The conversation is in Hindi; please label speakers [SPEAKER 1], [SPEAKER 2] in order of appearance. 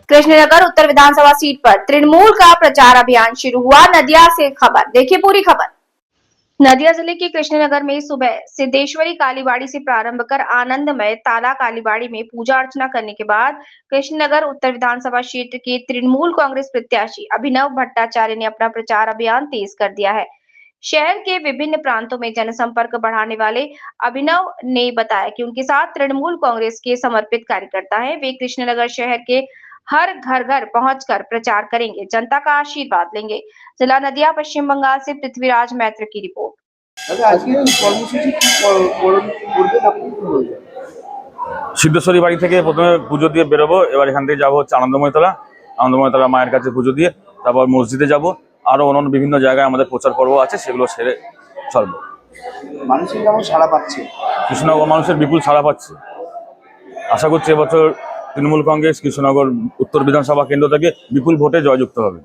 [SPEAKER 1] कृष्णनगर उत्तर विधानसभा सीट पर तृणमूल का प्रचार अभियान शुरू हुआ। नदिया से खबर देखिए पूरी खबर। नदिया जिले के कृष्णनगर में सुबह सिद्धेश्वरी कालीबाड़ी से प्रारंभ कर आनंदमय ताला कालीबाड़ी में पूजा अर्चना करने के बाद कृष्णनगर उत्तर विधानसभा क्षेत्र के तृणमूल कांग्रेस प्रत्याशी अभिनव भट्टाचार्य ने अपना प्रचार अभियान तेज कर दिया है। शहर के विभिन्न प्रांतों में जनसंपर्क बढ़ाने वाले अभिनव ने बताया कि उनके साथ तृणमूल कांग्रेस के समर्पित कार्यकर्ता हैं। वे कृष्णनगर शहर के हर घर पहुंचकर प्रचार करेंगे, जनता का आशीर्वाद लेंगे। जिला नदिया, पश्चिम बंगाल से पृथ्वीराज मैत्र की रिपोर्ट।
[SPEAKER 2] সিদ্ধেশ্বরী বাড়ি থেকে প্রথমে পুজো দিয়ে বেরোবো। এবার এখান থেকে যাবো হচ্ছে আনন্দময়তলা মায়ের কাছে পুজো দিয়ে, তারপর মসজিদে যাব। আরো অন্যান্য বিভিন্ন জায়গায় আমাদের প্রচার পর্ব আছে, সেগুলো সেরে চলবো।
[SPEAKER 3] মানুষের যেমন সাড়া পাচ্ছে,
[SPEAKER 2] কৃষ্ণনগর মানুষের বিপুল সাড়া পাচ্ছে। আশা করছি এবছর তৃণমূল কংগ্রেস কৃষ্ণনগর উত্তর বিধানসভা কেন্দ্র থেকে বিপুল ভোটে জয়যুক্ত হবে।